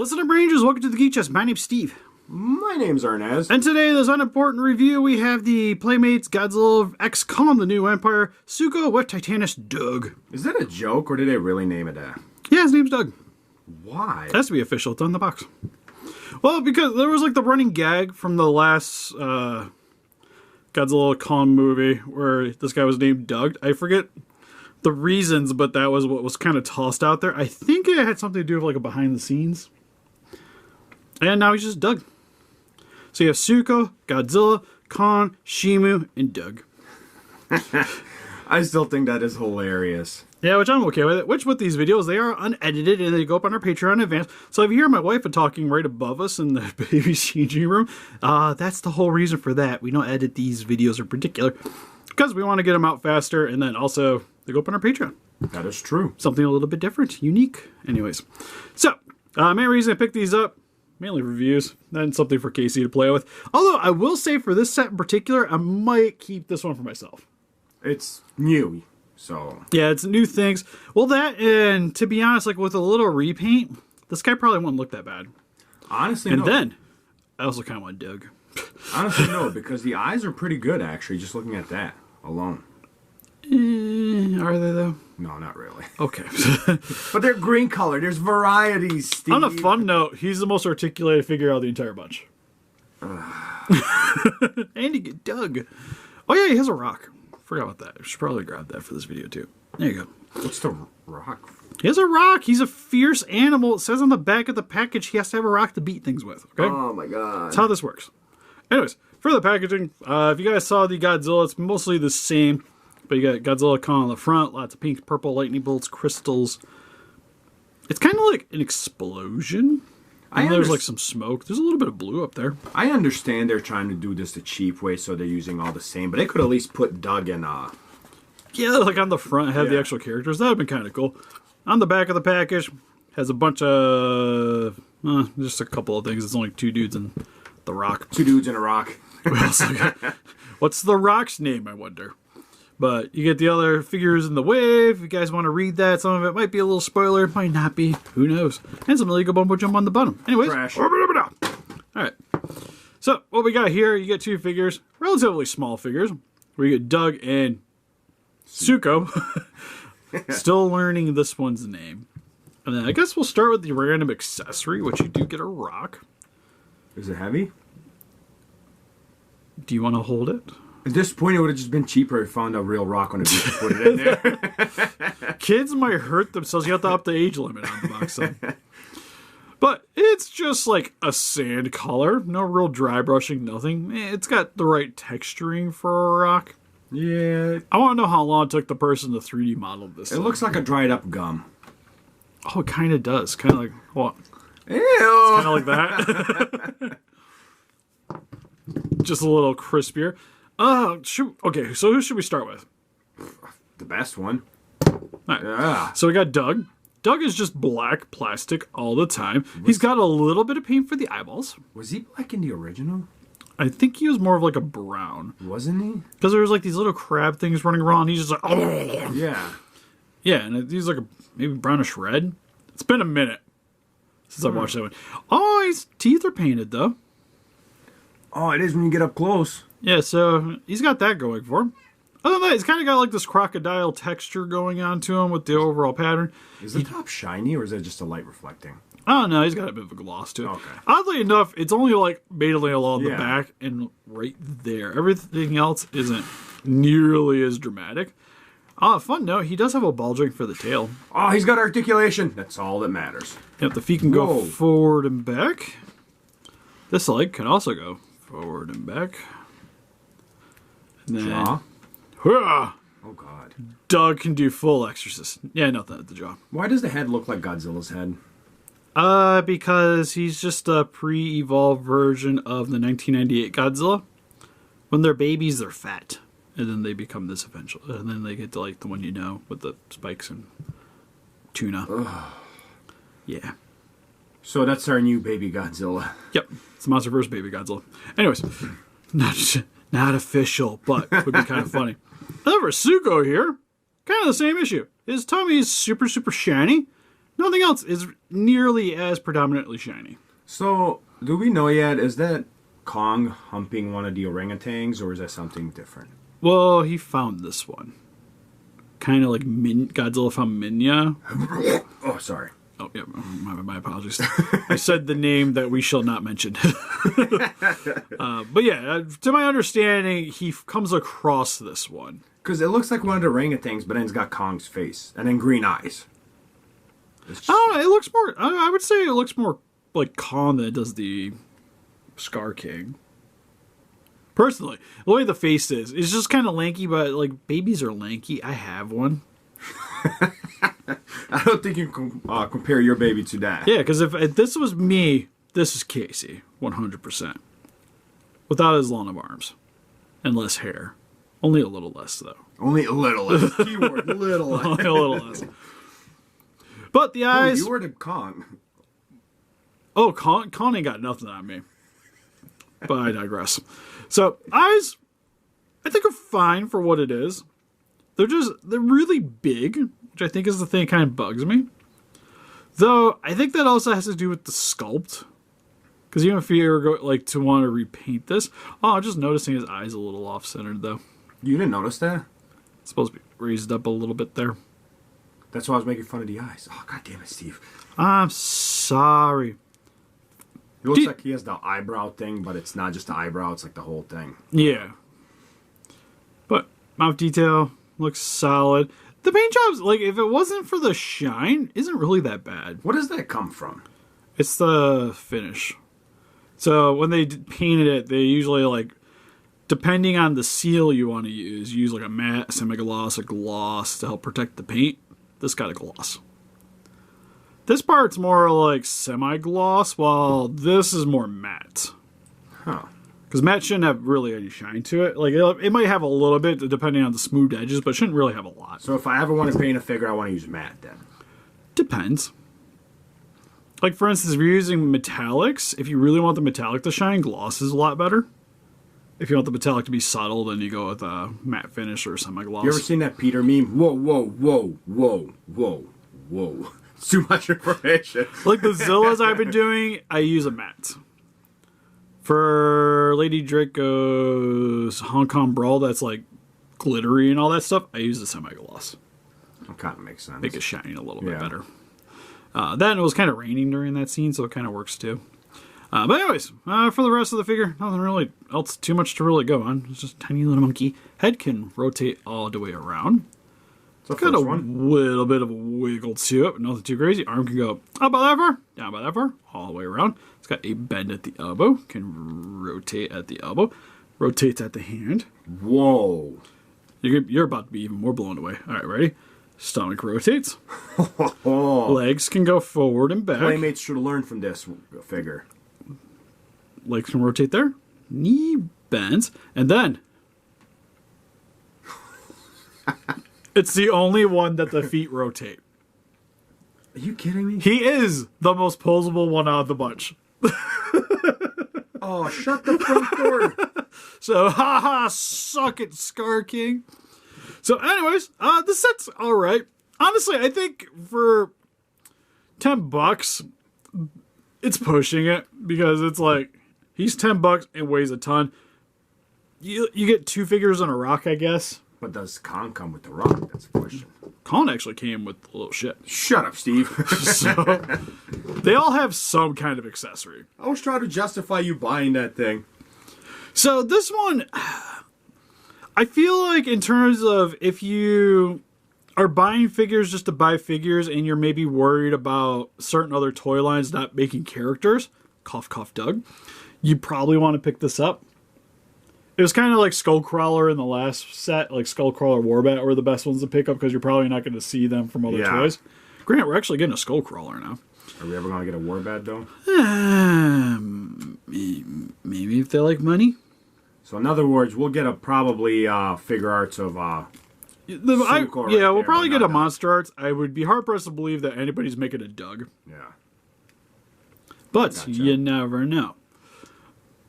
Listen up, Rangers. Welcome to the Geek Chest. My name's Steve. My name's Arnes. And today, in this unimportant review, we have the Playmates Godzilla X Kong, the New Empire, Suko with Titanus, Doug. Is that a joke, or did they really name it that? Yeah, his name's Doug. Why? It has to be official. It's on the box. Well, because there was like the running gag from the last Godzilla Kong movie where this guy was named Doug. I forget the reasons, but that was what was kind of tossed out there. I think it had something to do with like a behind the scenes. And now he's just Doug. So you have Suko, Godzilla, Kong, Shimu, and Doug. I still think that is hilarious. Yeah, which I'm okay with it. Which with these videos, they are unedited and they go up on our Patreon in advance. So if you hear my wife talking right above us in the baby's changing room, that's the whole reason for that. We don't edit these videos in particular because we want to get them out faster, and then also they go up on our Patreon. That is true. Something a little bit different, unique. Anyways, so main reason I picked these up, mainly reviews, and something for Casey to play with. Although I will say for this set in particular, I might keep this one for myself. It's new, so... Yeah, it's new things. Well, that, and to be honest, like with a little repaint, this guy probably wouldn't look that bad. Honestly, and no. then, I also kind of want Doug. Honestly, no, because the eyes are pretty good, actually, just looking at that alone. Are they, though? No, not really. Okay. But they're green color. There's varieties, Steve. On a fun note, he's the most articulated figure out of the entire bunch. And you get Doug. Oh, yeah, he has a rock. Forgot about that. I should probably grab that for this video, too. There you go. What's the rock? He has a rock. He's a fierce animal. It says on the back of the package he has to have a rock to beat things with. Okay? Oh, my God. That's how this works. Anyways, for the packaging, if you guys saw the Godzilla, it's mostly the same. But you got Godzilla Kong on the front, lots of pink, purple, lightning bolts, crystals. It's kind of like an explosion. And there's like some smoke. There's a little bit of blue up there. I understand they're trying to do this the cheap way, so they're using all the same. But they could at least put Doug in... Yeah, like on the front, have the actual characters. That would have been kind of cool. On the back of the package, has a bunch of... just a couple of things. It's only two dudes and the rock. Two dudes and a rock. What's the rock's name, I wonder? But you get the other figures in the wave. If you guys want to read that, some of it might be a little spoiler. It might not be. Who knows? And some Lego Bumbo Jump on the bottom. Anyways. Trash. All right. So, what we got here, you get two figures. Relatively small figures. Where you get Doug and Suko. Still learning this one's name. And then I guess we'll start with the random accessory, which you do get a rock. Is it heavy? Do you want to hold it? At this point, it would have just been cheaper if I found a real rock on a beach and put it in there. Kids might hurt themselves. You have to up the age limit on the box. So. But it's just like a sand color. No real dry brushing, nothing. It's got the right texturing for a rock. Yeah. I want to know how long it took the person to 3D model this. It looks like a dried up gum. Oh, it kind of does. Kind of like, what? Ew. It's kind of like that. Just a little crispier. Okay, so who should we start with? The best one. All right. Yeah. So we got Doug. Doug is just black plastic all the time. He's got a little bit of paint for the eyeballs. Was he black in the original? I think he was more of like a brown. Wasn't he? Because there was like these little crab things running around. He's just like, oh. Yeah. Yeah, and he's like a maybe brownish red. It's been a minute since I've watched that one. Oh, his teeth are painted though. Oh, it is when you get up close. Yeah, so he's got that going for him. Other than that, he's kind of got like this crocodile texture going on to him with the overall pattern. Is the top shiny, or is that just a light reflecting? Oh, no, he's got a bit of a gloss to it. Okay. Oddly enough, it's only like mainly along the Yeah. back and right there. Everything else isn't nearly as dramatic. Fun note, he does have a ball joint for the tail. Oh, he's got articulation. That's all that matters. Yep, the feet can go Whoa. forward and back. This leg can also go forward and back. And then, Jaw? Hurrah! Oh, God. Doug can do full exorcist. Yeah, not the jaw. Why does the head look like Godzilla's head? Because he's just a pre-evolved version of the 1998 Godzilla. When they're babies, they're fat. And then they become this eventually. And then they get to like the one you know with the spikes and tuna. Ugh. Yeah. So that's our new baby Godzilla. Yep. It's Monsterverse baby Godzilla. Anyways, not official, but would be kind of funny. However, Suko here, kind of the same issue. His tummy is super, super shiny. Nothing else is nearly as predominantly shiny. So, do we know yet, is that Kong humping one of the orangutans, or is that something different? Well, he found this one. Kind of like Godzilla found Minya. Oh, sorry. Oh, yeah, my apologies. I said the name that we shall not mention. But yeah, to my understanding, he comes across this one. Because it looks like one of the orangutans, but then it's got Kong's face, and then green eyes. I don't know, it looks more, I would say it looks more like Kong than it does the Scar King. Personally, the way the face is, it's just kind of lanky, but like babies are lanky. I have one. I don't think you can compare your baby to that. Yeah, because if this was me, this is Casey, 100%. Without his long of arms and less hair. Only a little less, though. Only a little less. Keyword, little less. Only a little less. But the eyes... you were the Kong. Oh, Con ain't got nothing on me. But I digress. So, eyes, I think are fine for what it is. They're really big, which I think is the thing that kind of bugs me. Though, I think that also has to do with the sculpt. Because even if you ever go, like, to want to repaint this... Oh, I'm just noticing his eyes a little off-centered, though. You didn't notice that? It's supposed to be raised up a little bit there. That's why I was making fun of the eyes. Oh, God damn it, Steve. I'm sorry. It looks like he has the eyebrow thing, but it's not just the eyebrow, it's like the whole thing. Yeah. But mouth detail looks solid. The paint jobs, like, if it wasn't for the shine, isn't really that bad. What does that come from? It's the finish. So when they painted it, they usually, like, depending on the seal you want to use like a matte, semi-gloss, a gloss to help protect the paint. This got a gloss. This part's more like semi-gloss, while this is more matte. Huh. Because matte shouldn't have really any shine to it. Like, it might have a little bit depending on the smooth edges, but it shouldn't really have a lot. So if I ever want to paint a figure, I want to use matte then? Depends. Like, for instance, if you're using metallics, if you really want the metallic to shine, gloss is a lot better. If you want the metallic to be subtle, then you go with a matte finish or semi-gloss. You ever seen that Peter meme? Whoa, whoa, whoa, whoa, whoa, whoa. It's too much information. Like the Zillas I've been doing, I use a matte. For Lady Draco's Hong Kong Brawl, that's like glittery and all that stuff, I use a semi-gloss. That kind of makes sense. Make it shine a little bit better. Then it was kind of raining during that scene, so it kind of works too. But anyways, for the rest of the figure, nothing really else too much to really go on. It's just a tiny little monkey. Head can rotate all the way around. It's got a little bit of a wiggle to it, but nothing too crazy. Arm can go up about that far, down about that far, all the way around. It's got a bend at the elbow. Can rotate at the elbow. Rotates at the hand. Whoa. You're about to be even more blown away. All right, ready? Stomach rotates. Legs can go forward and back. Playmates should learn from this figure. Legs can rotate there. Knee bends. And then it's the only one that the feet rotate. Are you kidding me? He is the most posable one out of the bunch. Oh, shut the front door. So, haha, suck it, Scar King. So, anyways, the set's alright. Honestly, I think for $10, it's pushing it because it's like, he's $10 and weighs a ton. You get two figures on a rock, I guess. But does Kong come with the rock? That's the question. Kong actually came with a little shit. Shut up, Steve. So, they all have some kind of accessory. I was trying to justify you buying that thing. So, this one, I feel like in terms of if you are buying figures just to buy figures and you're maybe worried about certain other toy lines not making characters, cough, cough, Doug, you probably want to pick this up. It was kind of like Skullcrawler in the last set, like Skullcrawler Warbat were the best ones to pick up because you're probably not going to see them from other toys. Grant, we're actually getting a Skullcrawler now. Are we ever going to get a Warbat, though? Maybe if they like money. So, in other words, we'll get probably figure arts of we'll probably get a Monster Arts. I would be hard-pressed to believe that anybody's making a Doug. Yeah. But Gotcha. you never know.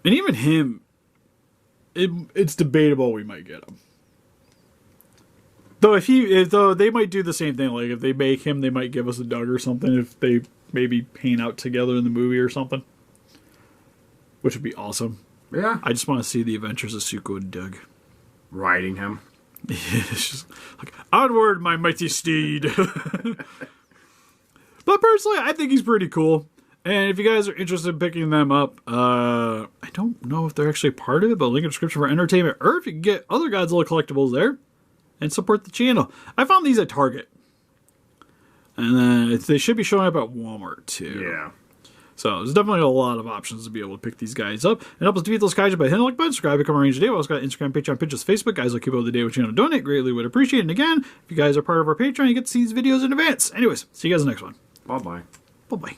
And even him, it's debatable we might get him. Though they might do the same thing. Like if they make him, they might give us a Doug or something. If they maybe hang out together in the movie or something, which would be awesome. Yeah. I just want to see the adventures of Suko and Doug. Riding him. It's just like, onward, my mighty steed. But personally, I think he's pretty cool. And if you guys are interested in picking them up, I don't know if they're actually part of it, but link in the description for entertainment, or if you can get other Godzilla collectibles there and support the channel. I found these at Target. And then they should be showing up at Walmart too. Yeah. So there's definitely a lot of options to be able to pick these guys up. And help us defeat those kaiju by hitting the like button, subscribe, become a Ranger today. We also got Instagram, Patreon, Pinterest, Facebook. Guys, will keep up with the day with channel donate. Greatly would appreciate it. And again, if you guys are part of our Patreon, you get to see these videos in advance. Anyways, see you guys in the next one. Bye-bye. Bye-bye.